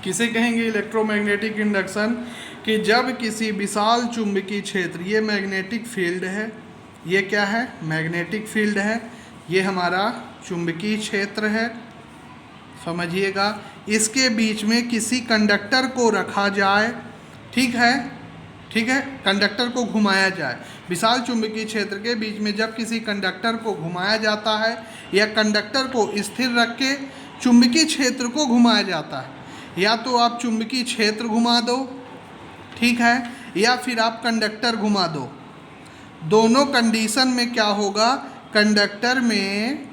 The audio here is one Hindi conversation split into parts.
किसे कहेंगे इलेक्ट्रोमैग्नेटिक इंडक्शन? कि जब किसी विशाल चुंबकीय क्षेत्र, ये मैग्नेटिक फील्ड है, ये क्या है? मैग्नेटिक फील्ड है, ये हमारा चुंबकीय क्षेत्र है, समझिएगा। इसके बीच में किसी कंडक्टर को रखा जाए, ठीक है, ठीक है, कंडक्टर को घुमाया जाए। विशाल चुंबकीय क्षेत्र के बीच में जब किसी कंडक्टर को घुमाया जाता है या कंडक्टर को स्थिर रख के चुंबकीय क्षेत्र को घुमाया जाता है, या तो आप चुंबकीय क्षेत्र घुमा दो, ठीक है, या फिर आप कंडक्टर घुमा दो। दोनों कंडीशन में क्या होगा? कंडक्टर में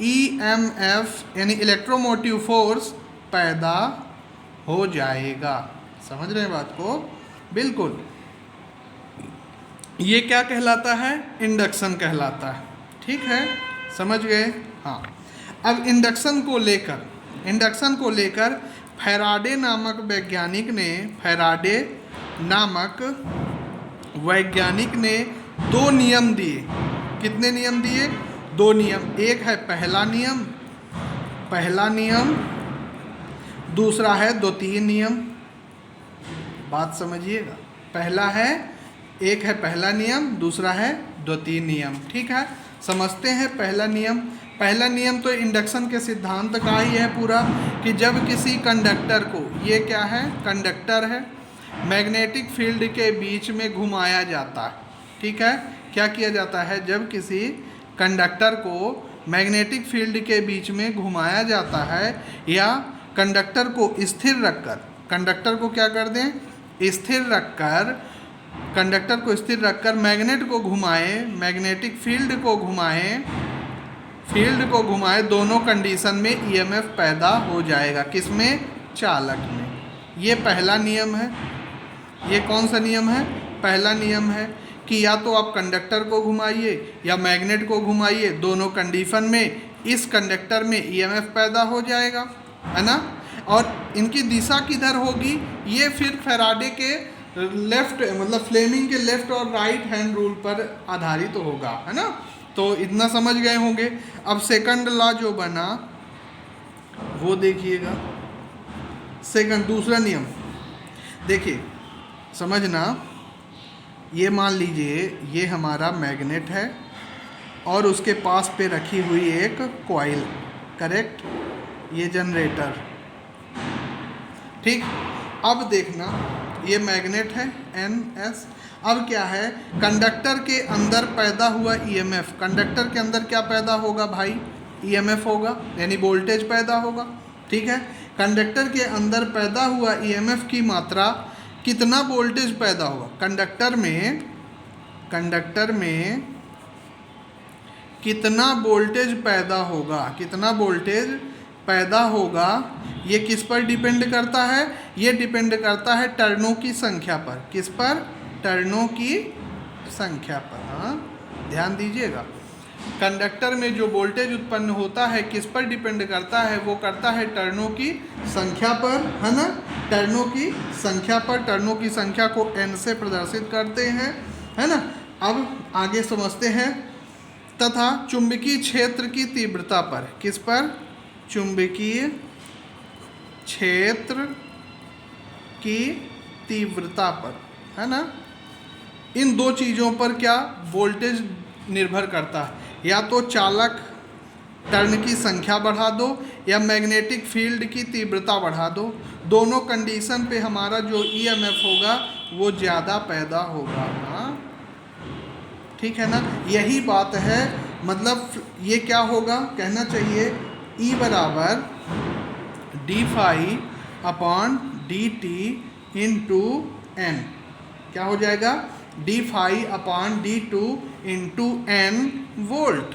EMF यानी इलेक्ट्रोमोटिव फोर्स पैदा हो जाएगा। समझ रहे हैं बात को? बिल्कुल। ये क्या कहलाता है? इंडक्शन कहलाता है, ठीक है, समझ गए? हाँ। अब इंडक्शन को लेकर फैराडे नामक वैज्ञानिक ने दो नियम दिए। कितने नियम दिए? दो नियम। एक है पहला नियम, दूसरा है द्वितीय नियम। बात समझिएगा। एक है पहला नियम, दूसरा है द्वितीय नियम, ठीक है। समझते हैं पहला नियम तो इंडक्शन के सिद्धांत का ही है पूरा, कि जब किसी कंडक्टर को, ये क्या है? कंडक्टर है, मैग्नेटिक फील्ड के बीच में घुमाया जाता है, ठीक है। क्या किया जाता है? जब किसी कंडक्टर को मैग्नेटिक फील्ड के बीच में घुमाया जाता है या कंडक्टर को स्थिर रखकर, कंडक्टर को क्या कर दें? कंडक्टर को स्थिर रखकर मैग्नेट को घुमाए, मैग्नेटिक फील्ड को घुमाए, दोनों कंडीशन में EMF पैदा हो जाएगा। किसमें? चालक में। ये पहला नियम है। ये कौन सा नियम है? पहला नियम है कि या तो आप कंडक्टर को घुमाइए या मैग्नेट को घुमाइए, दोनों कंडीशन में इस कंडक्टर में EMF पैदा हो जाएगा, है ना। और इनकी दिशा किधर होगी? ये फिर फैराडे के फ्लेमिंग के लेफ्ट और राइट हैंड रूल पर आधारित होगा, है ना। तो इतना समझ गए होंगे। अब सेकंड लॉ जो बना वो देखिएगा। दूसरा नियम देखिए, समझना। ये मान लीजिए ये हमारा मैग्नेट है और उसके पास पे रखी हुई एक कॉइल, करेक्ट, ये जनरेटर, ठीक। अब देखना, ये मैग्नेट है NS। अब क्या है? कंडक्टर के अंदर पैदा हुआ EMF, कंडक्टर के अंदर क्या पैदा होगा भाई? EMF होगा, यानी वोल्टेज पैदा होगा, ठीक है। कंडक्टर के अंदर पैदा हुआ EMF की मात्रा, कितना वोल्टेज पैदा होगा? कंडक्टर में कितना वोल्टेज पैदा होगा? ये किस पर डिपेंड करता है? ये डिपेंड करता है टर्नों की संख्या पर। किस पर? टर्नों की संख्या पर। हाँ, ध्यान दीजिएगा। कंडक्टर में जो वोल्टेज उत्पन्न होता है किस पर डिपेंड करता है? वो करता है टर्नों की संख्या पर, है ना। टर्नों की संख्या पर, टर्नों की संख्या को N से प्रदर्शित करते हैं, है ना। अब आगे समझते हैं। तथा चुंबकीय क्षेत्र की तीव्रता पर, किस पर? चुंबकीय क्षेत्र की तीव्रता पर, है ना। इन दो चीज़ों पर क्या वोल्टेज निर्भर करता है? या तो चालक टर्न की संख्या बढ़ा दो या मैग्नेटिक फील्ड की तीव्रता बढ़ा दो। दोनों कंडीशन पे हमारा जो EMF होगा वो ज़्यादा पैदा होगा। हाँ, ठीक है ना। यही बात है, मतलब ये क्या होगा? कहना चाहिए E बराबर d∅/dt इंटू N। क्या हो जाएगा? d∅/d2 into N volt.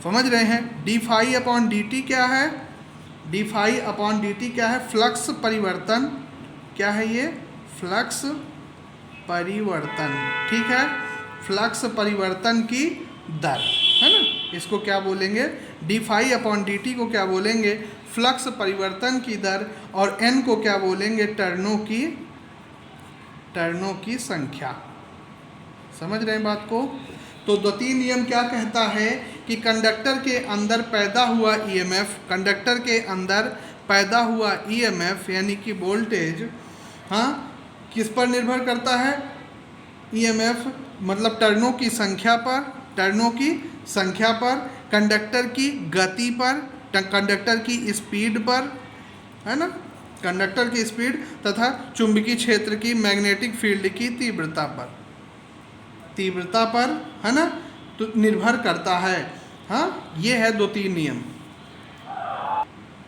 समझ रहे हैं? d∅/dt क्या है? d∅/dt क्या है? फ्लक्स परिवर्तन। क्या है ये? फ्लक्स परिवर्तन, ठीक है। फ्लक्स परिवर्तन की दर, है ना। इसको क्या बोलेंगे? d∅/dt को क्या बोलेंगे? फ्लक्स परिवर्तन की दर। और N को क्या बोलेंगे? टर्नों की संख्या। समझ रहे हैं बात को? तो द्वितीय नियम क्या कहता है कि कंडक्टर के अंदर पैदा हुआ EMF, कंडक्टर के अंदर पैदा हुआ ईएमएफ यानी कि वोल्टेज, हाँ, किस पर निर्भर करता है? ईएमएफ मतलब टर्नों की संख्या पर, टर्नों की संख्या पर, कंडक्टर की गति पर, कंडक्टर की स्पीड पर, है ना, कंडक्टर की स्पीड तथा चुंबकीय क्षेत्र की मैग्नेटिक फील्ड की तीव्रता पर, है ना, तो निर्भर करता है। हाँ, ये है 2-3 नियम।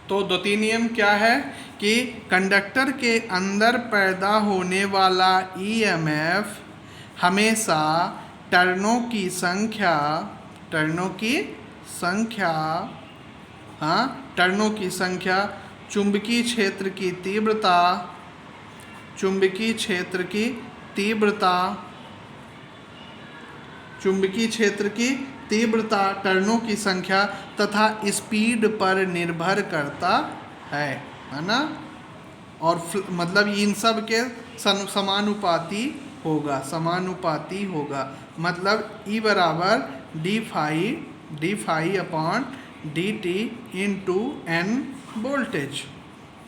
तो 2-3 नियम क्या है कि कंडक्टर के अंदर पैदा होने वाला ईएमएफ हमेशा टर्नों की संख्या, हाँ, टर्नों की संख्या, चुंबकीय क्षेत्र की तीव्रता, टर्नों की संख्या तथा स्पीड पर निर्भर करता है ना, और मतलब इन सब के समानुपाती होगा, मतलब E बराबर d upon dt into n voltage.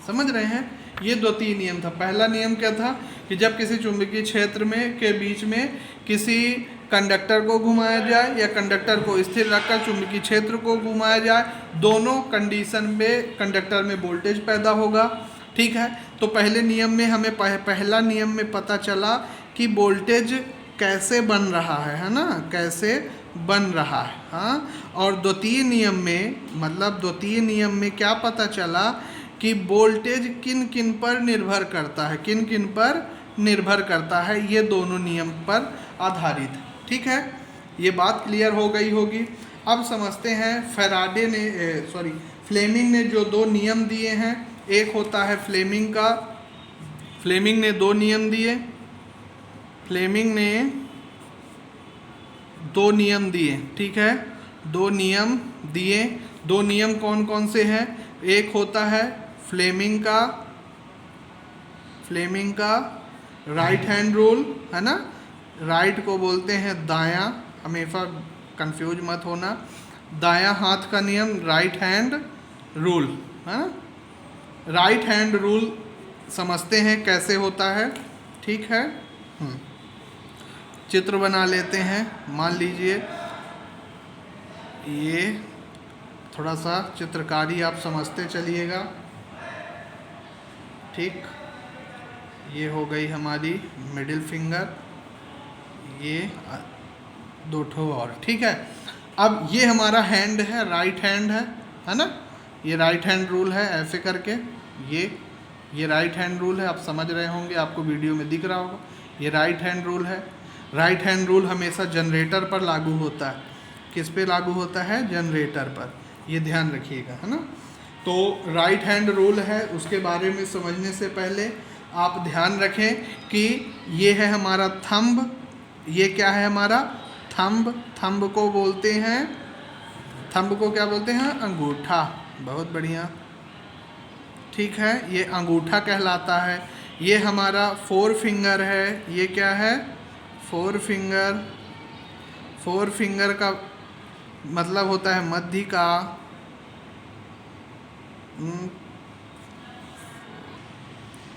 समझ रहे हैं? ये 2-3 नियम था। पहला नियम क्या था कि जब किसी चुंबकीय क्षेत्र में के बीच में किसी कंडक्टर को घुमाया जाए या कंडक्टर को स्थिर रखकर चुंबकीय क्षेत्र को घुमाया जाए, दोनों कंडीशन में कंडक्टर में वोल्टेज पैदा होगा। ठीक है, तो पहले नियम में हमें पहला नियम में पता चला कि वोल्टेज कैसे बन रहा है ना, कैसे बन रहा है। हाँ, और 2-3 नियम में क्या पता चला कि वोल्टेज किन किन पर निर्भर करता है, ये दोनों नियम पर आधारित है। ठीक है, ये बात क्लियर हो गई होगी। अब समझते हैं फ्लेमिंग ने जो 2 नियम दिए हैं। एक होता है फ्लेमिंग ने 2 नियम दिए, ठीक है, 2 नियम दिए। 2 नियम कौन कौन से हैं? एक होता है फ्लेमिंग का राइट हैंड रूल, है ना, राइट को बोलते हैं दायां, हमेशा कंफ्यूज मत होना, दायां हाथ का नियम राइट हैंड रूल, है ना। राइट हैंड रूल समझते हैं कैसे होता है। ठीक है, चित्र बना लेते हैं। मान लीजिए ये थोड़ा सा चित्रकारी आप समझते चलिएगा। ठीक, ये हो गई हमारी मिडिल फिंगर, ये 2 ठो और। ठीक है, अब ये हमारा हैंड है, राइट हैंड है ना, ये राइट हैंड रूल है। ऐसे करके ये राइट हैंड रूल है, आप समझ रहे होंगे, आपको वीडियो में दिख रहा होगा। ये राइट हैंड रूल है। राइट हैंड रूल हमेशा जनरेटर पर लागू होता है। किस पे लागू होता है? जनरेटर पर, ये ध्यान रखिएगा, है ना। तो राइट हैंड रूल है, उसके बारे में समझने से पहले आप ध्यान रखें कि ये है हमारा थंब। ये क्या है? हमारा थंब को बोलते हैं, थंब को क्या बोलते हैं? अंगूठा। बहुत बढ़िया, ठीक है, ये अंगूठा कहलाता है। ये हमारा 4 फिंगर है। ये क्या है? 4 फिंगर का मतलब होता है मध्यिका।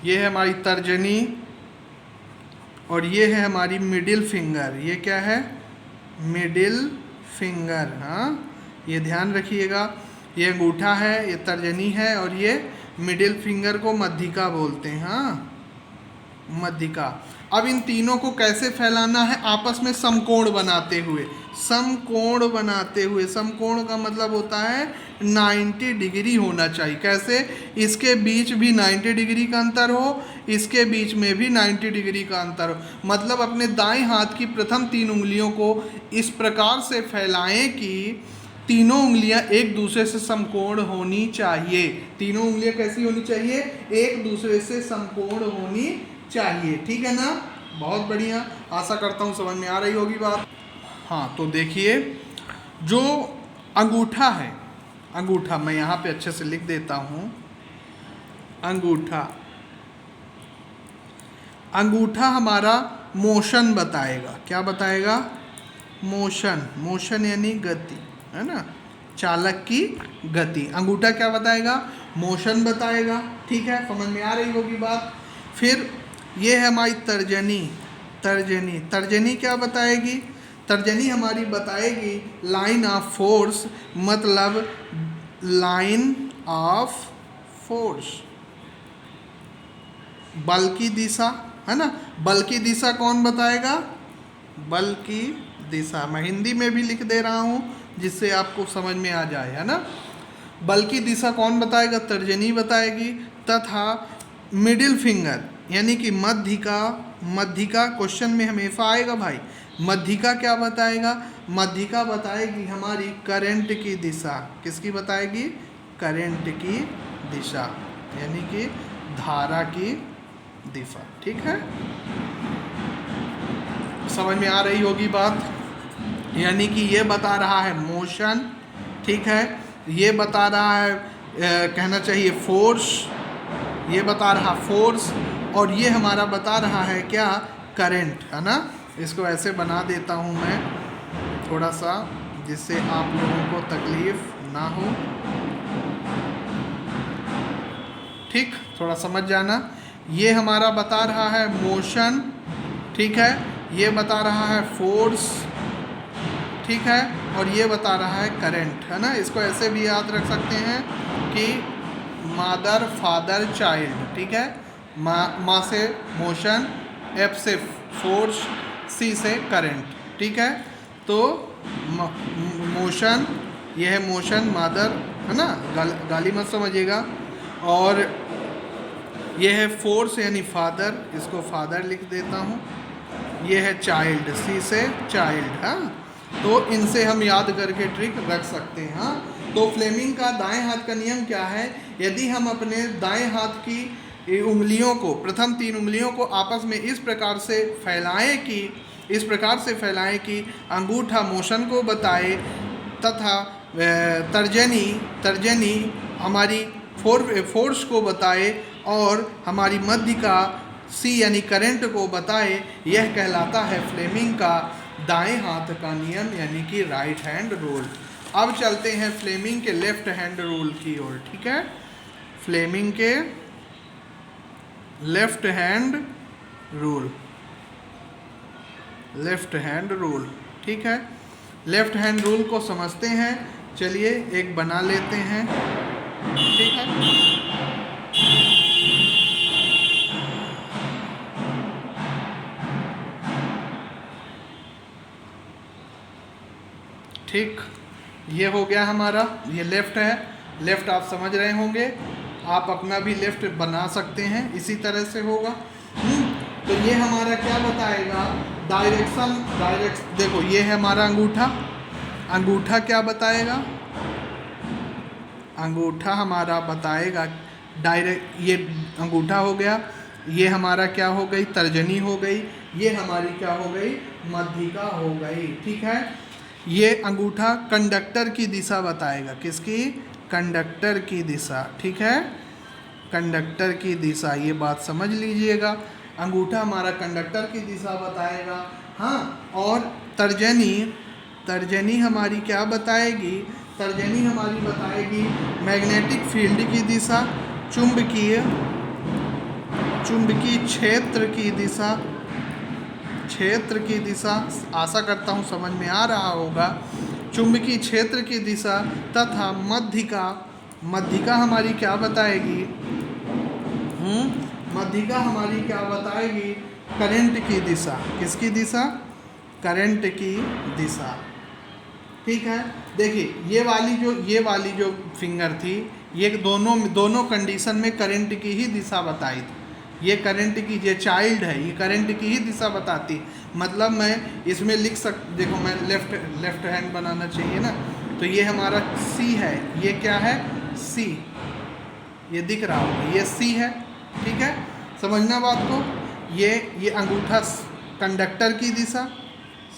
ये है हमारी तर्जनी और ये है हमारी मिडिल फिंगर। ये क्या है? Middle finger. हाँ, ये ध्यान रखिएगा। ये अंगूठा है, ये तर्जनी है और ये मिडिल फिंगर को मध्यिका बोलते हैं। हाँ, मध्यिका। अब इन तीनों को कैसे फैलाना है? आपस में समकोण बनाते हुए। समकोण का मतलब होता है 90 डिग्री होना चाहिए। कैसे? इसके बीच भी 90 डिग्री का अंतर हो, इसके बीच में भी 90 डिग्री का अंतर हो। मतलब अपने दाएं हाथ की प्रथम 3 उंगलियों को इस प्रकार से फैलाएं कि तीनों उंगलियां एक दूसरे से समकोण होनी चाहिए। तीनों उंगलियां कैसी होनी चाहिए? एक दूसरे से समकोण होनी चाहिए। ठीक है ना? बहुत बढ़िया, आशा करता हूँ समझ में आ रही होगी बात। हाँ, तो देखिए, जो अंगूठा है, अंगूठा मैं यहाँ पे अच्छे से लिख देता हूँ। अंगूठा हमारा मोशन बताएगा। क्या बताएगा? मोशन यानी गति, है ना, चालक की गति। अंगूठा क्या बताएगा? मोशन बताएगा। ठीक है, समझ में आ रही होगी बात। फिर ये है हमारी तर्जनी। तर्जनी, तर्जनी क्या बताएगी? तर्जनी हमारी बताएगी लाइन ऑफ फोर्स, मतलब लाइन ऑफ फोर्स, बल की दिशा, है ना। बल की दिशा कौन बताएगा? बल की दिशा। मैं हिंदी में भी लिख दे रहा हूँ जिससे आपको समझ में आ जाए, है ना। बल की दिशा कौन बताएगा? तर्जनी बताएगी। तथा मिडिल फिंगर यानी कि मध्यिका, मध्यिका क्वेश्चन में हमेशा आएगा भाई। मध्यिका क्या बताएगा? मध्यिका बताएगी हमारी करंट की दिशा। किसकी बताएगी? करंट की दिशा, यानी कि धारा की दिशा। ठीक है, समझ में आ रही होगी बात। यानी कि ये बता रहा है मोशन, ठीक है, ये बता रहा है कहना चाहिए फोर्स, ये बता रहा फोर्स, और ये हमारा बता रहा है क्या? करंट, है ना। इसको ऐसे बना देता हूँ मैं थोड़ा सा, जिससे आप लोगों को तकलीफ ना हो। ठीक, थोड़ा समझ जाना। ये हमारा बता रहा है मोशन, ठीक है, ये बता रहा है फोर्स, ठीक है, और ये बता रहा है करंट, है ना। इसको ऐसे भी याद रख सकते हैं कि मदर फादर चाइल्ड, ठीक है। माँ से मोशन, एफ से फोर्स, सी से करंट, ठीक है। तो मोशन, यह है मोशन मदर, है ना, गाली मत समझिएगा। और यह है फोर्स यानी फादर, इसको फादर लिख देता हूँ। ये है चाइल्ड, सी से चाइल्ड, हाँ। तो इनसे हम याद करके ट्रिक रख सकते हैं, हाँ। तो फ्लेमिंग का दाएं हाथ का नियम क्या है? यदि हम अपने दाएं हाथ की उंगलियों को, प्रथम 3 उंगलियों को आपस में इस प्रकार से फैलाएं कि अंगूठा मोशन को बताए, तथा तर्जनी हमारी फोर्स को बताए, और हमारी मध्यिका सी यानी करंट को बताए, यह कहलाता है फ्लेमिंग का दाएं हाथ का नियम, यानी कि राइट हैंड रूल। अब चलते हैं फ्लेमिंग के लेफ्ट हैंड रूल की ओर, ठीक है। फ्लेमिंग के left hand rule, left hand rule, ठीक है। लेफ्ट हैंड रूल को समझते हैं, चलिए एक बना लेते हैं, ठीक है। ठीक, ये हो गया हमारा, ये लेफ़्ट है। लेफ़्ट आप समझ रहे होंगे, आप अपना भी लेफ़्ट बना सकते हैं, इसी तरह से होगा। तो ये हमारा क्या बताएगा? डायरेक्शन, देखो ये है हमारा अंगूठा। अंगूठा क्या बताएगा? अंगूठा हमारा बताएगा डायरेक्ट, ये अंगूठा हो गया, ये हमारा क्या हो गई? तर्जनी हो गई, ये हमारी क्या हो गई? मध्यिका हो गई, ठीक है। ये अंगूठा कंडक्टर की दिशा बताएगा। किसकी? कंडक्टर की दिशा, ठीक है, कंडक्टर की दिशा, ये बात समझ लीजिएगा। अंगूठा हमारा कंडक्टर की दिशा बताएगा, हाँ। और तर्जनी हमारी क्या बताएगी? तर्जनी हमारी बताएगी मैग्नेटिक फील्ड की दिशा, चुंबकीय क्षेत्र की दिशा, क्षेत्र की दिशा, आशा करता हूँ समझ में आ रहा होगा। चुंबकीय क्षेत्र की दिशा, तथा मध्यिका हमारी क्या बताएगी? मध्यिका हमारी क्या बताएगी? करंट की दिशा। किसकी दिशा? करंट की दिशा, ठीक है। देखिए ये वाली जो फिंगर थी, ये दोनों कंडीशन में करंट की ही दिशा बताई थी। ये करंट की, ये चाइल्ड है, ये करंट की ही दिशा बताती। मतलब मैं इसमें लिख देखो मैं लेफ्ट हैंड बनाना चाहिए ना, तो ये हमारा सी है, ये क्या है? सी, ये दिख रहा होगा, ये सी है, ठीक है। समझना बात को। ये अंगूठा कंडक्टर की दिशा,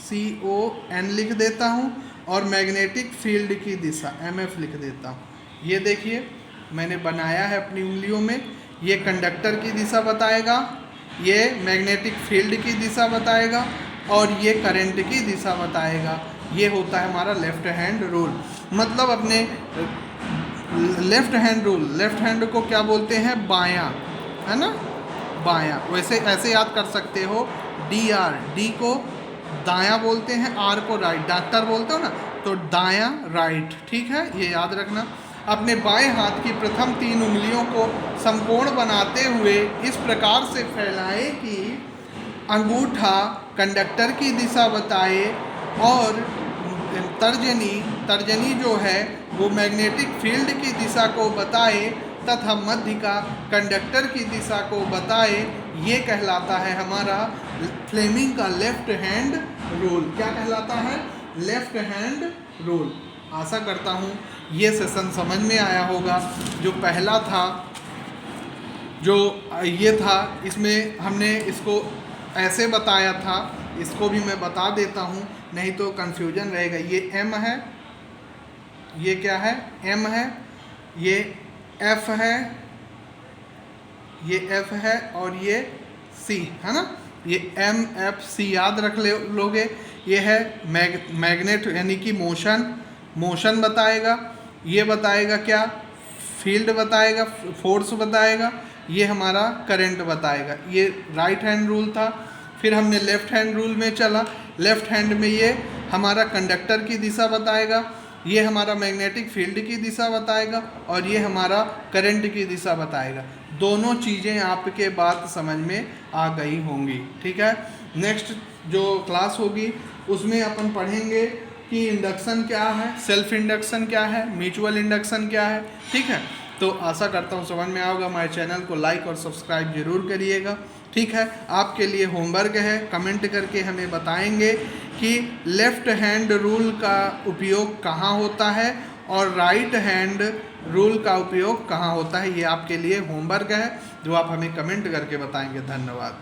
CON लिख देता हूँ, और मैग्नेटिक फील्ड की दिशा MF लिख देता हूँ। ये देखिए मैंने बनाया है अपनी उंगलियों में। ये कंडक्टर की दिशा बताएगा, ये मैग्नेटिक फील्ड की दिशा बताएगा, और ये करंट की दिशा बताएगा। ये होता है हमारा लेफ्ट हैंड रूल। मतलब अपने left hand rule, left hand को क्या बोलते हैं? बायां, है ना, बायां। वैसे ऐसे याद कर सकते हो, DR, डी को दायां बोलते हैं, आर को राइट, डॉक्टर बोलते हो ना, तो दायां राइट, ठीक है, ये याद रखना। अपने बाएं हाथ की प्रथम 3 उंगलियों को समकोण बनाते हुए इस प्रकार से फैलाएं कि अंगूठा कंडक्टर की दिशा बताए और तर्जनी जो है वो मैग्नेटिक फील्ड की दिशा को बताए तथा मध्य का कंडक्टर की दिशा को बताए। ये कहलाता है हमारा फ्लेमिंग का लेफ्ट हैंड रूल। क्या कहलाता है? Left hand rule. आशा करता हूँ ये सेशन समझ में आया होगा। जो पहला था, जो ये था, इसमें हमने इसको ऐसे बताया था, इसको भी मैं बता देता हूँ, नहीं तो कंफ्यूजन रहेगा। ये M है, ये क्या है? M है, ये F है, ये F है, और ये C है ना। ये MFC याद रख लोगे। ये है मैग्नेट यानी कि मोशन बताएगा। ये बताएगा क्या? फील्ड बताएगा, फोर्स बताएगा। ये हमारा करंट बताएगा। ये राइट हैंड रूल था। फिर हमने लेफ्ट हैंड रूल में चला। लेफ्ट हैंड में ये हमारा कंडक्टर की दिशा बताएगा, ये हमारा मैग्नेटिक फील्ड की दिशा बताएगा, और ये हमारा करंट की दिशा बताएगा। दोनों चीज़ें आपके बात समझ में आ गई होंगी, ठीक है। नेक्स्ट जो क्लास होगी उसमें अपन पढ़ेंगे कि इंडक्शन क्या है, सेल्फ इंडक्शन क्या है, म्यूचुअल इंडक्शन क्या है, ठीक है। तो आशा करता हूँ समझ में आएगा। हमारे चैनल को लाइक और सब्सक्राइब जरूर करिएगा, ठीक है। आपके लिए होमवर्क है, कमेंट करके हमें बताएंगे कि लेफ्ट हैंड रूल का उपयोग कहाँ होता है और राइट हैंड रूल का उपयोग कहाँ होता है। ये आपके लिए होमवर्क है जो आप हमें कमेंट करके बताएंगे। धन्यवाद।